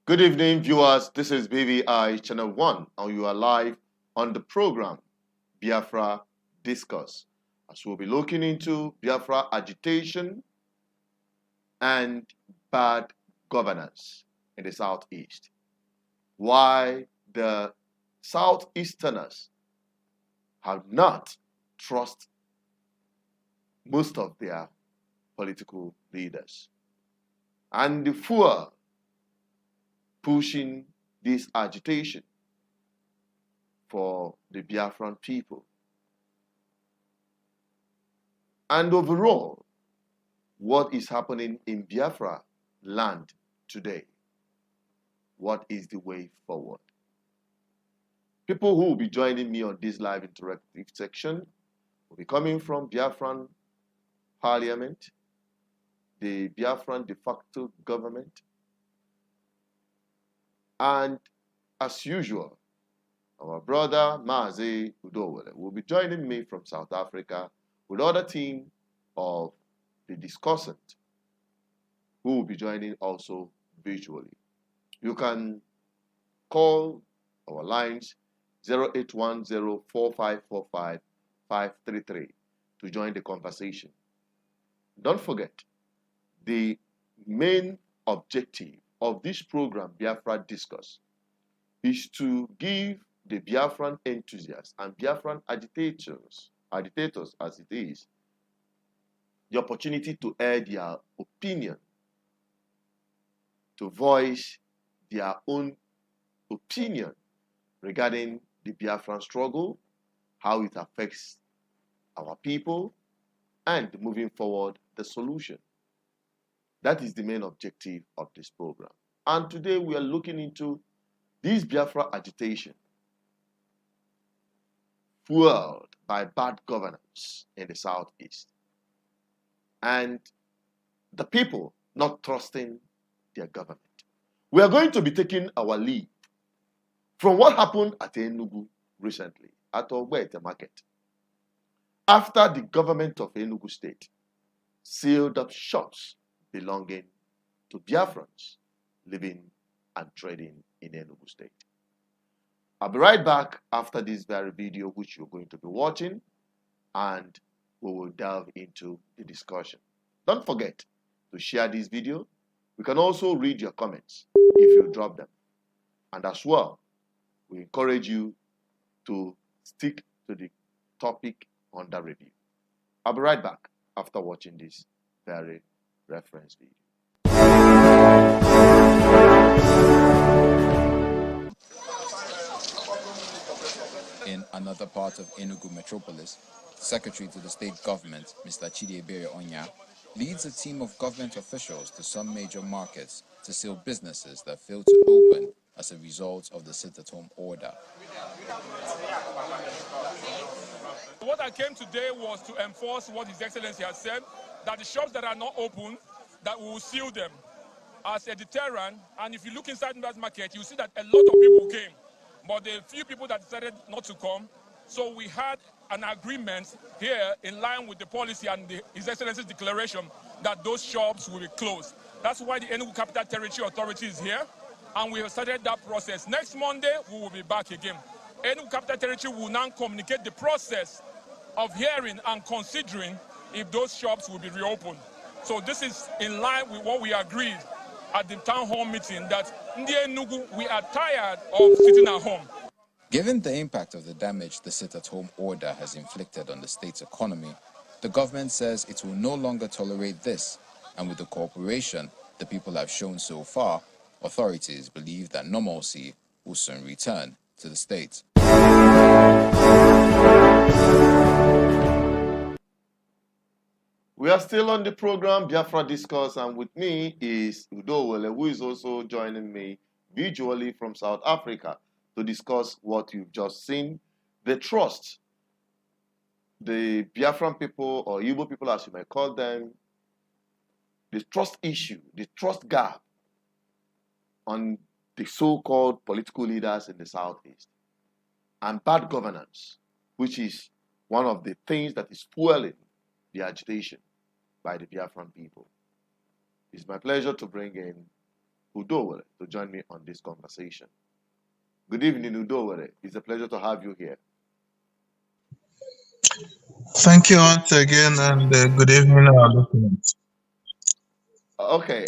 Good evening, viewers. This is BVI Channel 1, and you are live on the program Biafra Discourse, as we'll be looking into Biafra agitation and bad governance in the Southeast. Why the Southeasterners have not trusted most of their political leaders. And the fuel pushing this agitation for the Biafran people. And overall, what is happening in Biafra land today? What is the way forward? People who will be joining me on this live interactive section will be coming from Biafran Parliament, the Biafran de facto government, and as usual, our brother Mazi Udowele will be joining me from South Africa with other team of the discussant who will be joining also visually. You can call our lines 0810-4545-533 to join the conversation. Don't forget, the main objective of this program, Biafra Discourse, is to give the Biafran enthusiasts and Biafran agitators as it is, the opportunity to air their opinion, to voice their own opinion regarding the Biafran struggle, how it affects our people, and moving forward, the solution. That is the main objective of this program. And today we are looking into this Biafra agitation fueled by bad governance in the Southeast and the people not trusting their government. We are going to be taking our lead from what happened at Enugu recently, at Ogbete Market, after the government of Enugu State sealed up shops belonging to Biafrans living and trading in Enugu State. I'll be right back after this very video which you're going to be watching, and we will delve into the discussion. Don't forget to share this video. We can also read your comments if you drop them. And as well, we encourage you to stick to the topic under review. I'll be right back after watching this very reference video. In another part of Enugu metropolis, Secretary to the state government, Mr. Chidiebere Onya, leads a team of government officials to some major markets to seal businesses that failed to open as a result of the sit-at-home order. What I came today was to enforce what His Excellency has said, that the shops that are not open, that we will seal them as a deterrent. And if you look inside that market, you see that a lot of people came, but the few people that decided not to come. So we had an agreement here in line with the policy and His Excellency's declaration that those shops will be closed. That's why the Enugu Capital Territory Authority is here, and we have started that process. Next Monday, we will be back again. Enugu Capital Territory will now communicate the process of hearing and considering if those shops will be reopened. So this is in line with what we agreed at the town hall meeting, that in the Enugu, we are tired of sitting at home. Given the impact of the damage the sit-at-home order has inflicted on the state's economy, the government says it will no longer tolerate this, and with the cooperation the people have shown so far, authorities believe that normalcy will soon return to the state. We are still on the program Biafra Discourse, and with me is Udowele, who is also joining me visually from South Africa to discuss what you've just seen. The trust, the Biafran people, or Igbo people as you may call them, the trust issue, the trust gap on the so-called political leaders in the Southeast, and bad governance, which is one of the things that is fueling the agitation by the Biafran people. It's my pleasure to bring in Udowere to join me on this conversation. Good evening, Udowere. It's a pleasure to have you here. Thank you once again, and good evening, our listeners. Okay.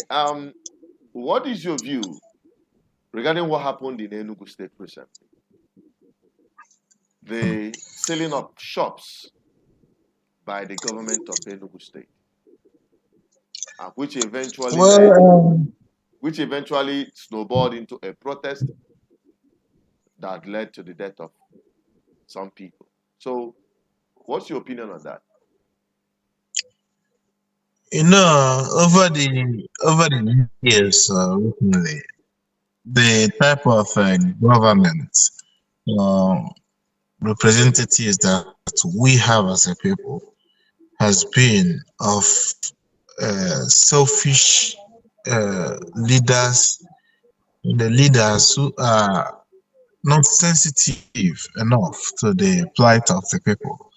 What is your view regarding what happened in Enugu State recently? The sealing of shops by the government of Enugu State, which eventually snowballed into a protest that led to the death of some people. So, what's your opinion on that? You know, over the years, recently, the type of government representatives that we have as a people has been of selfish leaders, the leaders who are not sensitive enough to the plight of the people.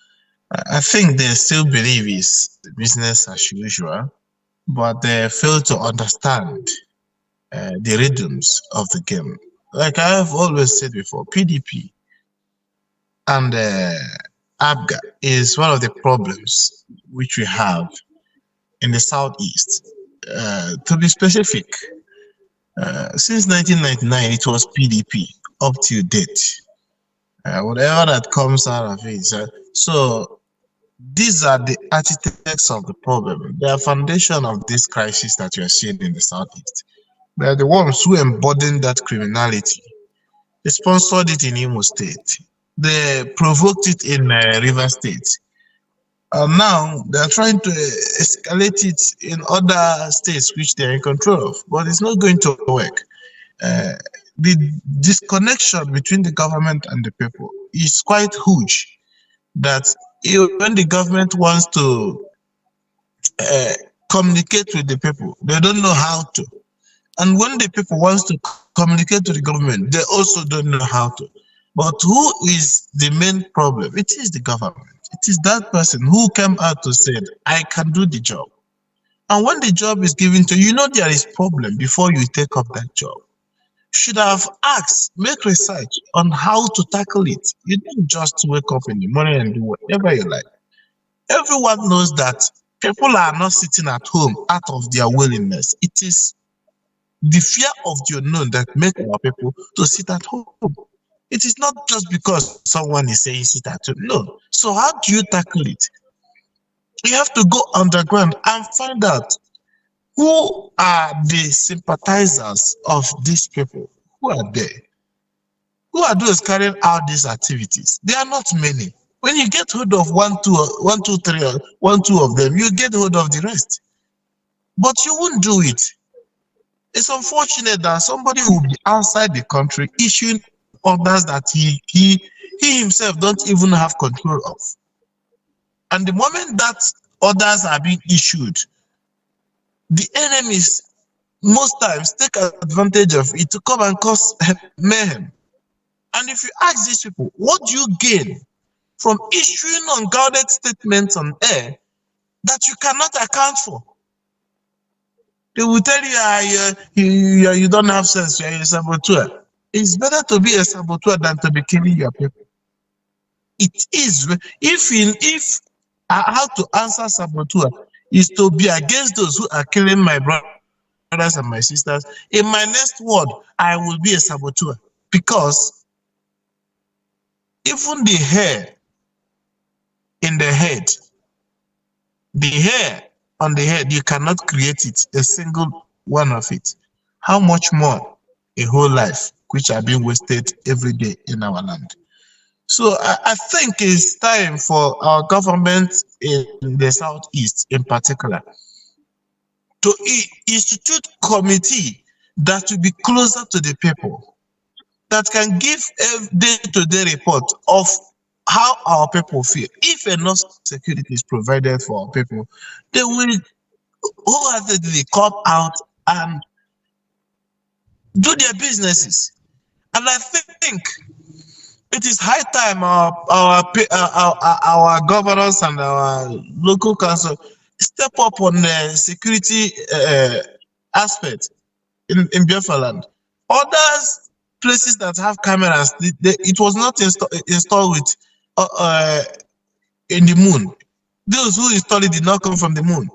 I think they still believe it's business as usual, but they fail to understand the rhythms of the game. Like I have always said before, PDP and ABGA is one of the problems which we have in the Southeast. To be specific, since 1999, it was PDP up to date. Whatever that comes out of it. So these are the architects of the problem. They are foundation of this crisis that you are seeing in the Southeast. They are the ones who embodied that criminality. They sponsored it in Imo State. They provoked it in River State. Now they are trying to escalate it in other states which they are in control of, but it's not going to work. The disconnection between the government and the people is quite huge. That when the government wants to communicate with the people, they don't know how to. And when the people wants to communicate to the government, they also don't know how to. But who is the main problem? It is the government. It is that person who came out to say, I can do the job. And when the job is given to you, you know there is problem before you take up that job. You should have asked, make research on how to tackle it. You don't just wake up in the morning and do whatever you like. Everyone knows that people are not sitting at home out of their willingness. It is the fear of the unknown that makes our people to sit at home. It is not just because someone is saying sit at home. No. So how do you tackle it? You have to go underground and find out who are the sympathizers of these people. Who are they? Who are those carrying out these activities? They are not many. When you get hold of one, two of them, you get hold of the rest. But you won't do it. It's unfortunate that somebody will be outside the country issuing orders that he himself don't even have control of. And the moment that orders are being issued, the enemies most times take advantage of it to come and cause mayhem. And if you ask these people, what do you gain from issuing unguarded statements on air that you cannot account for? They will tell you, you don't have sense, you're a saboteur. It's better to be a saboteur than to be killing your people. It is. If how to answer saboteur is to be against those who are killing my brothers and my sisters, in my next word, I will be a saboteur. Because even the hair in the head, the hair on the head, you cannot create it, a single one of it. How much more a whole life which are being wasted every day in our land? So I think it's time for our government in the Southeast in particular to institute committee that will be closer to the people, that can give a day-to-day report of how our people feel. If enough security is provided for our people, they will wholeheartedly come out and do their businesses. And I think it is high time our governors and our local council step up on the security aspect. in Biafra land. Others places that have cameras, it was not installed with in the moon. Those who installed it did not come from the moon.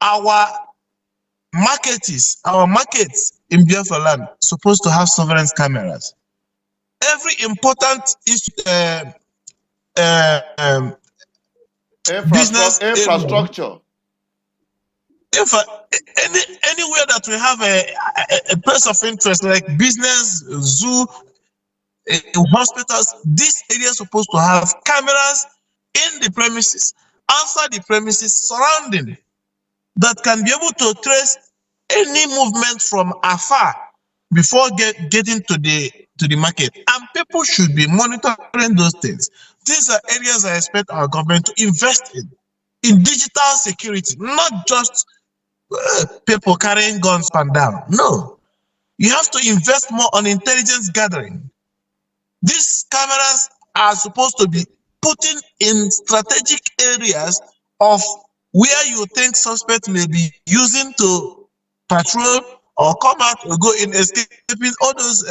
Our markets in Biafra land supposed to have surveillance cameras. Every important business infrastructure. Anywhere that we have a place of interest, like business, zoo, hospitals, this area is supposed to have cameras in the premises, outside the premises, surrounding, that can be able to trace any movement from afar before getting to the market. And people should be monitoring those things. These are areas I expect our government to invest in digital security, not just people carrying guns and down. No, you have to invest more on intelligence gathering. These cameras are supposed to be put in strategic areas of where you think suspects may be using to patrol or come out or go in, escaping all those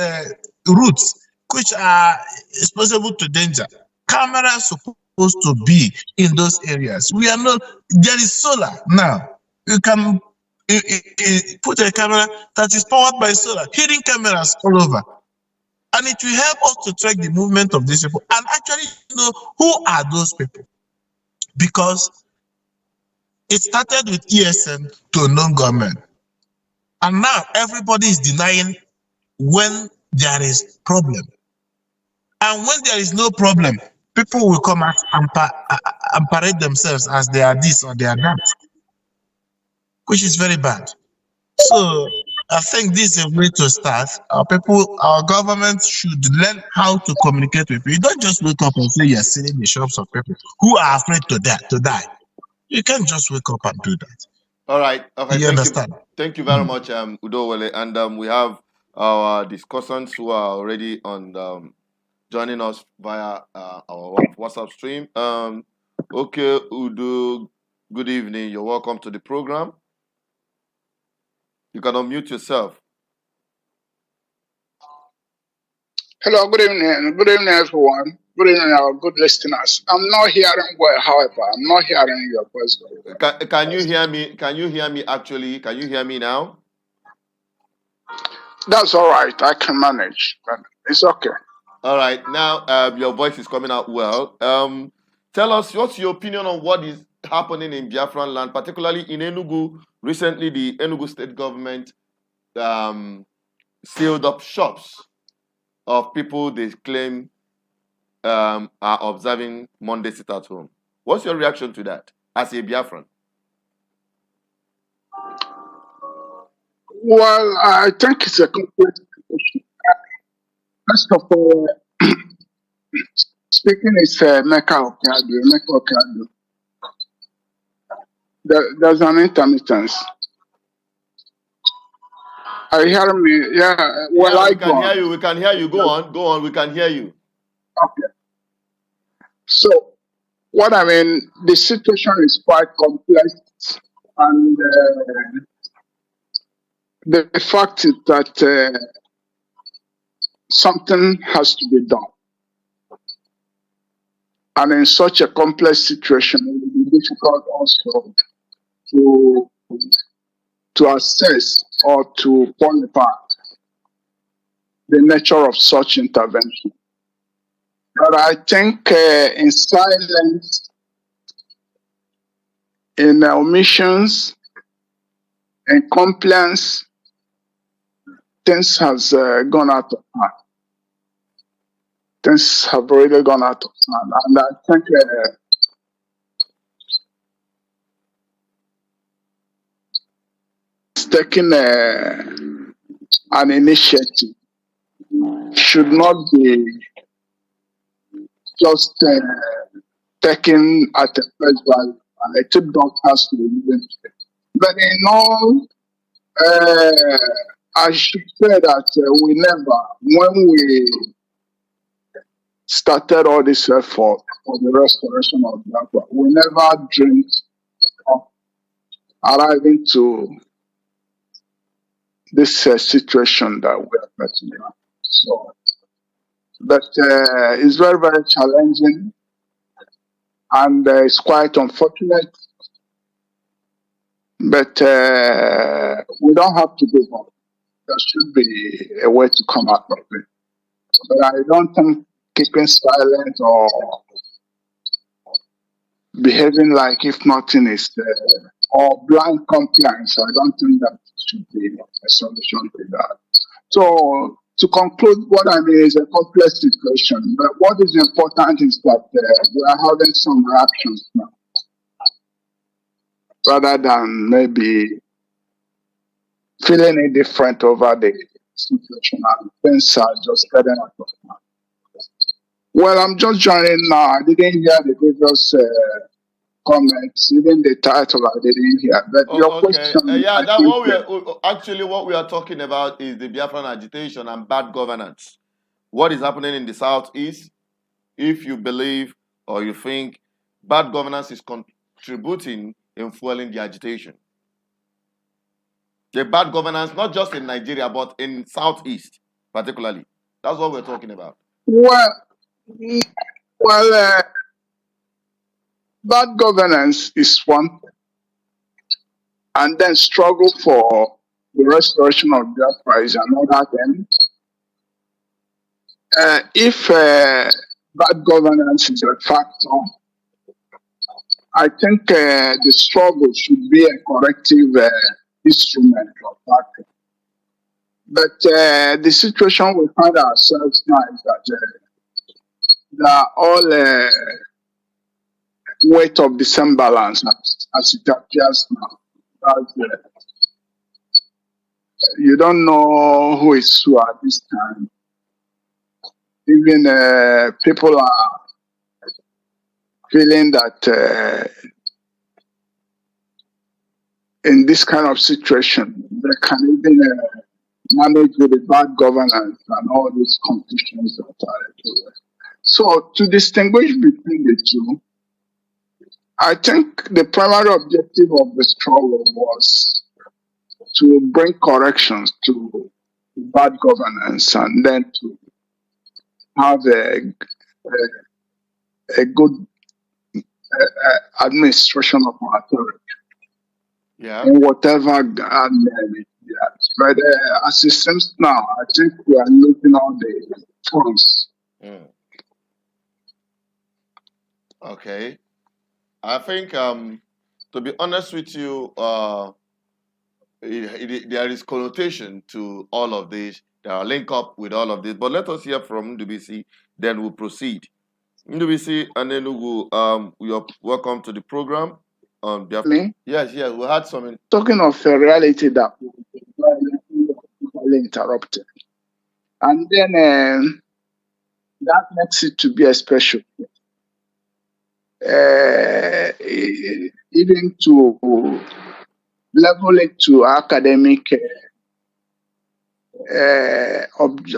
routes which are exposable to danger. Cameras supposed to be in those areas. We are not. There is solar now. You can put a camera that is powered by solar, hidden cameras all over, and it will help us to track the movement of these people and actually know who are those people, because it started with ESN to non-government, and now everybody is denying when there is problem, and when there is no problem, people will come out and parade themselves as they are this or they are that, which is very bad. So I think this is a way to start. Our government should learn how to communicate with people. You don't just wake up and say you're selling the shops of people who are afraid to die. You can't just wake up and do that. All right. Okay. You understand? Thank you very much, Udowale. And we have our discussants who are already on joining us via our WhatsApp stream. Okay, Udo, good evening. You're welcome to the program. You can unmute yourself. Hello, good evening. Good evening, everyone. Good evening, our good listeners. I'm not hearing well, however. I'm not hearing your voice very well. Can you hear me? Can you hear me actually? Can you hear me now? That's all right. I can manage. But it's okay. All right. Now, your voice is coming out well. Tell us, what's your opinion on what is happening in Biafran land, particularly in Enugu? Recently, the Enugu state government sealed up shops of people they claim are observing Monday sit at home. What's your reaction to that as a Biafran? Well, I think it's a complex question. First of all, speaking is Mecca Okado. There's an intermittence. Are you hearing me? Yeah. Well, yeah, we can hear you. We can hear you. Go on. We can hear you. Okay. So, what I mean, the situation is quite complex, and the fact is that something has to be done. And in such a complex situation, it will be difficult also to assess or to qualify the nature of such intervention. But I think in silence, in omissions, in compliance, things has gone out of hand. Things have really gone out of hand. And I think taking an initiative should not be just taken at a face value. A tip dog has to be given to it. But in all, I should say that we never, when we started all this effort for the restoration of Biafra, we never dreamed of arriving to this situation that we are facing now. So, but it's very, very challenging, and it's quite unfortunate. But we don't have to give up. There should be a way to come out of it. But I don't think keeping silent or behaving like if nothing is there, or blind compliance, I don't think that should be a solution to that. So, to conclude, what I mean is a complex situation. But what is important is that we are having some reactions now, rather than maybe feeling indifferent over the situation and things are just getting out of hand. Well, I'm just joining now. I didn't hear the previous comments, even the title I didn't hear. But your Okay. question, Yeah, I that think, what we are talking about is the Biafran agitation and bad governance. What is happening in the southeast? If you believe or you think bad governance is contributing in fueling the agitation. The bad governance, not just in Nigeria, but in southeast, particularly. That's what we're talking about. well, bad governance is one thing, and then struggle for the restoration of Biafra is another thing. If bad governance is a factor, I think the struggle should be a corrective instrument of that. But the situation we find ourselves now is that all weight of this imbalance as it appears now. That, you don't know who is who at this time. Even people are feeling that in this kind of situation, they can even manage with the bad governance and all these conditions that are everywhere. So to distinguish between the two, I think the primary objective of the struggle was to bring corrections to bad governance and then to have a good administration of authority. Yeah. In whatever it is. But as it seems now, I think we are losing all the funds. Okay. I think, to be honest with you, there is connotation to all of this. There are link up with all of this. But let us hear from Ndubisi, then we'll proceed. Ndubisi and Enugu, you are welcome to the program. Me? Yes, we had some. Talking of a reality that we interrupted. And then that makes it to be a special case. Even to level it to academic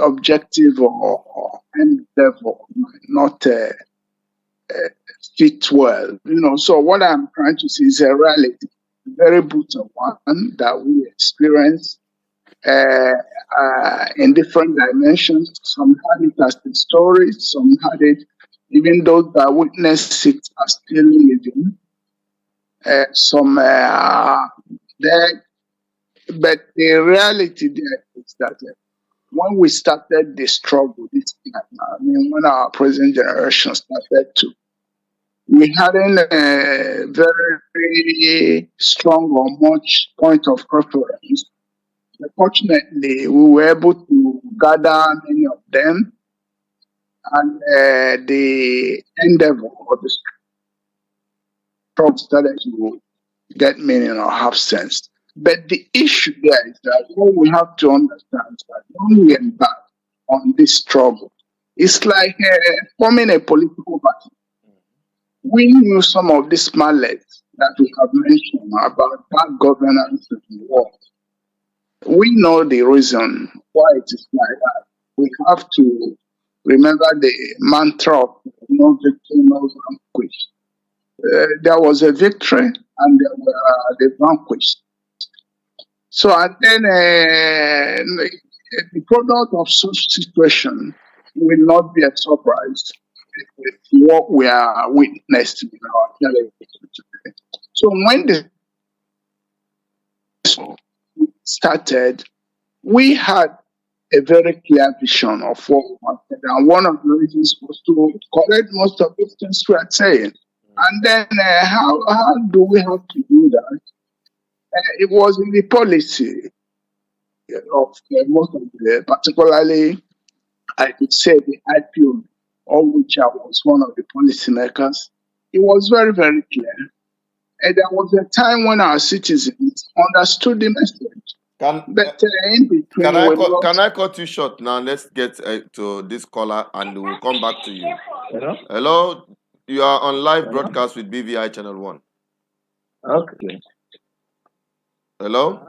objective or end level, not fit well. So what I'm trying to say is a reality, very brutal one that we experience in different dimensions. Some had it as the story, some had it, even those that witnessed it are still living. Some are dead. But the reality there is that when we started the struggle, when our present generation started to, we hadn't a very strong or much point of reference. Fortunately, we were able to gather many of them, and the endeavor of the struggle started to get meaning or have sense. But the issue there is that what we have to understand is that when we embark on this struggle, it's like forming a political party. We knew some of these mallets that we have mentioned about bad governance in the world. We know the reason why it is like that. We have to remember the mantra of no victory, no vanquished. There was a victory and there were the vanquished. So and then the product of such situation will not be a surprise with what we are witnessing in our television today. So when this started, we had a very clear vision of what we wanted, and one of the reasons was to correct most of the things we are saying. And then how do we have to do that? It was in the policy of most of the, particularly I could say the IPO, of which I was one of the policymakers. It was very, very clear. And there was a time when our citizens understood the message. But in between, can I cut you short now? Let's get to this caller and we'll come back to you. Hello? Hello, you are on live broadcast with BVI Channel 1. Okay. Hello?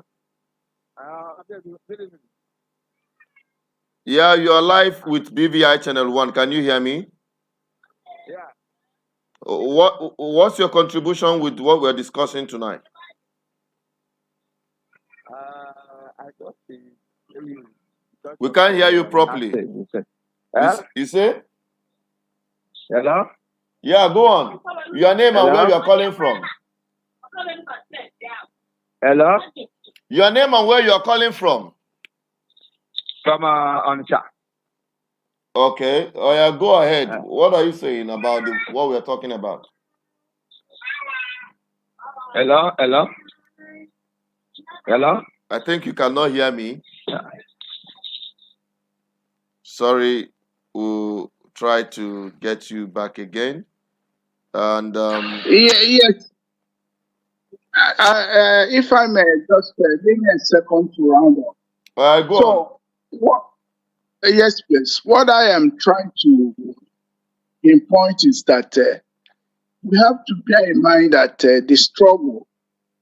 Yeah, you are live with BVI Channel 1. Can you hear me? Yeah. What's your contribution with what we're discussing tonight? I just we can't hear you properly. You say? Hello? Yeah, go on. Your name and where you are calling from. Hello? Your name and where you are calling from. From Onitsha. Okay. Oh yeah, go ahead. What are you saying about what we are talking about? Hello? Hello? Hello? I think you cannot hear me. Sorry, we'll try to get you back again. And yes. If I may just give me a second to round up. Go on. What? Yes, please. What I am trying to pinpoint is that we have to bear in mind that the struggle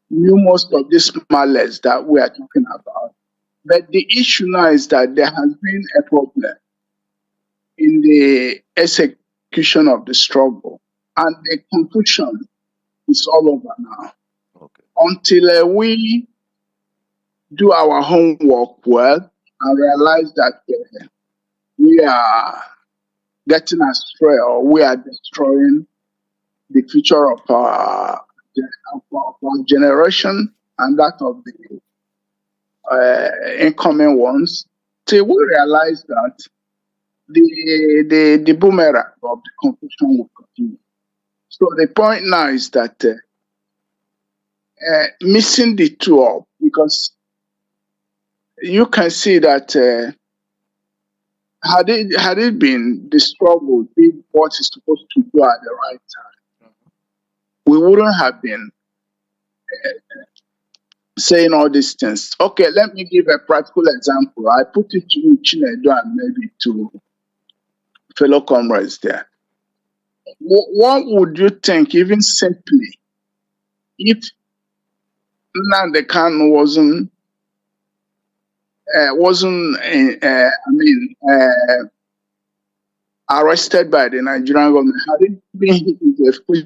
knew most of these malice that we are talking about. But the issue now is that there has been a problem in the execution of the struggle, and the confusion is all over now. Okay. Until we do our homework well and realize that we are getting astray or we are destroying the future of our generation and that of the incoming ones, till we realize that the boomerang of the confusion will continue. So the point now is that missing the two up, because you can see that had it been the struggle did what it's supposed to do at the right time, we wouldn't have been saying all these things. Okay, let me give a practical example. I put it to you, Chinedu, and maybe to fellow comrades there. What would you think, even simply, if Nnamdi Kanu wasn't arrested by the Nigerian government? Had it been a full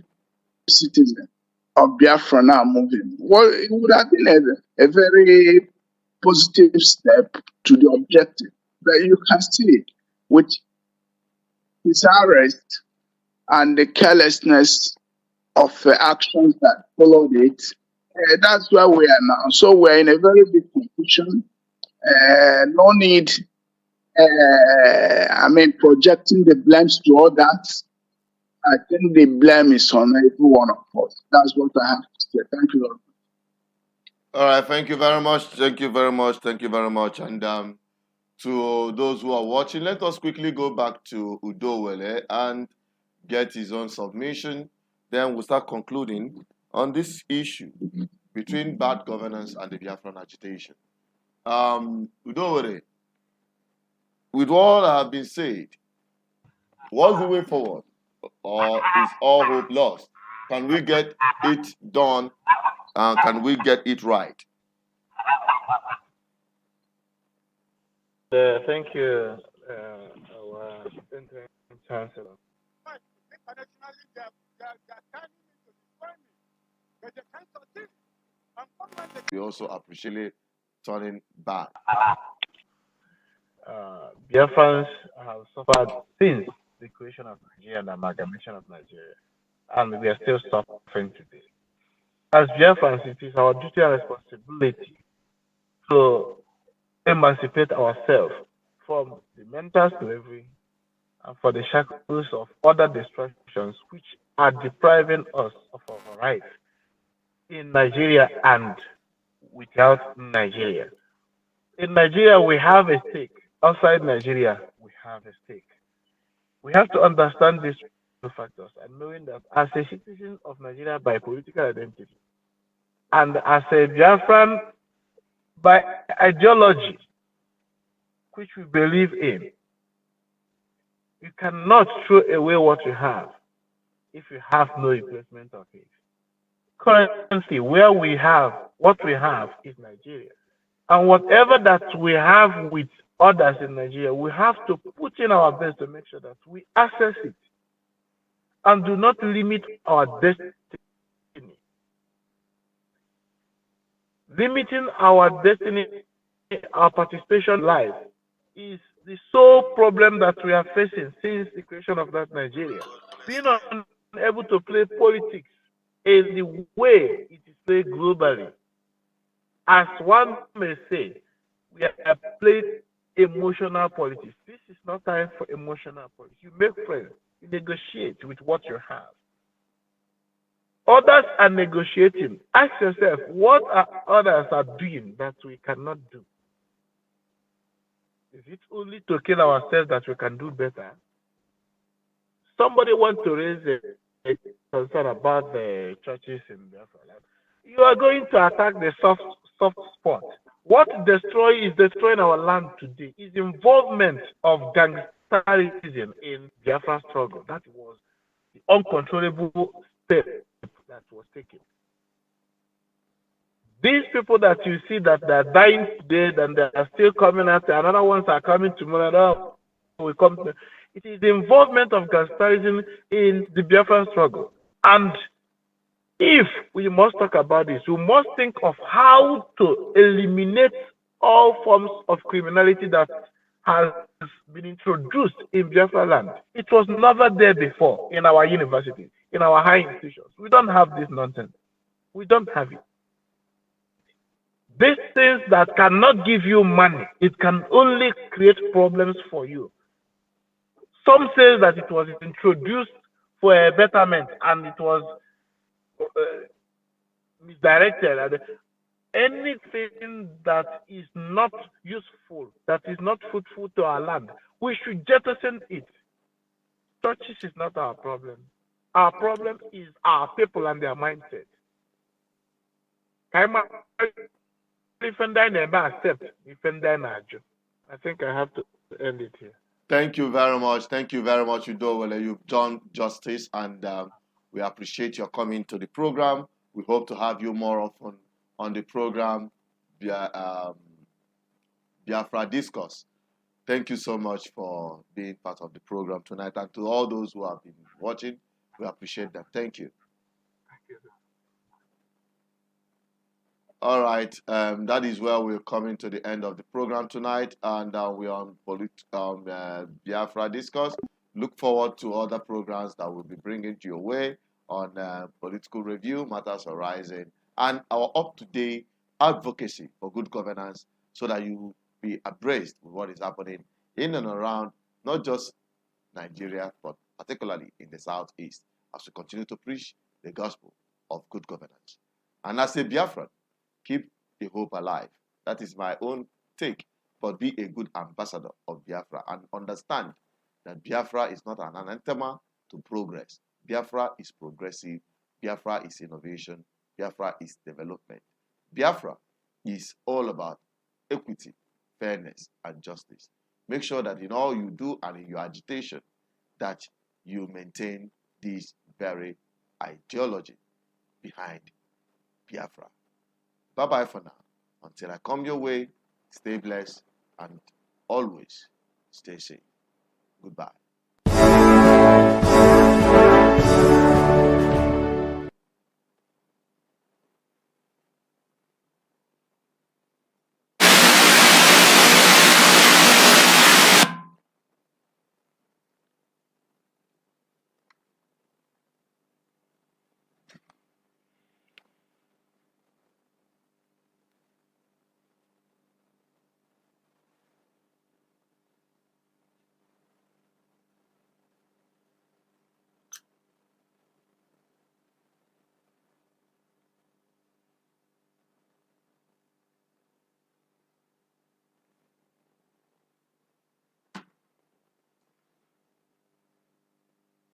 citizen of Biafra now moving, well, it would have been a very positive step to the objective. But you can see with his arrest and the carelessness of actions that followed it, that's where we are now. So we're in a very big confusion. No need, projecting the blames to others. I think the blame is on every one of us. That's what I have to say. Thank you very much. All right, thank you very much. Thank you very much. Thank you very much. And to those who are watching, let us quickly go back to Udowele and get his own submission. Then we'll start concluding on this issue between bad governance and the Biafran agitation. Udowele, with all that have been said, what's the way forward? Or is all hope lost? Can we get it done? Can we get it right? Thank you, our interim chancellor. We also appreciate turning bad? Biafrans have suffered since the creation of Nigeria and the amalgamation of Nigeria, and we are still suffering today. As Biafrans, it is our duty and responsibility to emancipate ourselves from the mental slavery and for the shackles of other distractions which are depriving us of our rights in Nigeria and without Nigeria. In Nigeria, we have a stake. Outside Nigeria, we have a stake. We have to understand these factors and knowing that as a citizen of Nigeria by political identity and as a Biafran by ideology, which we believe in, you cannot throw away what you have if you have no replacement of it. Currently, where we have what we have is Nigeria. And whatever that we have with others in Nigeria, we have to put in our best to make sure that we access it and do not limit our destiny. Limiting our destiny, our participation in life, is the sole problem that we are facing since the creation of that Nigeria. Being unable to play politics in the way it is played globally. As one may say, we have played emotional politics. This is not time for emotional politics. You make friends, you negotiate with what you have. Others are negotiating. Ask yourself, what are others are doing that we cannot do? Is it only to kill ourselves that we can do better? Somebody wants to raise a concern about the churches in Biafra. You are going to attack the soft spot. What is destroying our land today is involvement of gangsterism in Biafra struggle. That was the uncontrollable step that was taken. These people that you see that they are dying today and they are still coming out, another ones are coming tomorrow, will come. It is the involvement of gangsterism in the Biafran struggle. And if we must talk about this, we must think of how to eliminate all forms of criminality that has been introduced in Biafra land. It was never there before in our universities, in our high institutions. We don't have this nonsense. We don't have it. These things that cannot give you money, it can only create problems for you. Some say that it was introduced for a betterment and it was misdirected. Anything that is not useful, that is not fruitful to our land, we should jettison it. Churches is not our problem. Our problem is our people and their mindset. I think I have to end it here. Thank you very much. Thank you very much, Udowale. You've done justice, and we appreciate your coming to the program. We hope to have you more often on the program via Biafra Discourse. Thank you so much for being part of the program tonight, and to all those who have been watching, we appreciate that. Thank you. All right, that is where we're coming to the end of the program tonight, and we're on Biafra Discourse. Look forward to other programs that we'll be bringing to your way on political review, matters arising, and our up-to-date advocacy for good governance, so that you will be abreast with what is happening in and around not just Nigeria, but particularly in the Southeast, as we continue to preach the gospel of good governance. And as a Biafran, keep the hope alive. That is my own take. But be a good ambassador of Biafra and understand that Biafra is not an anathema to progress. Biafra is progressive. Biafra is innovation. Biafra is development. Biafra is all about equity, fairness, and justice. Make sure that in all you do and in your agitation, that you maintain this very ideology behind Biafra. Bye-bye for now. Until I come your way, stay blessed and always stay safe. Goodbye.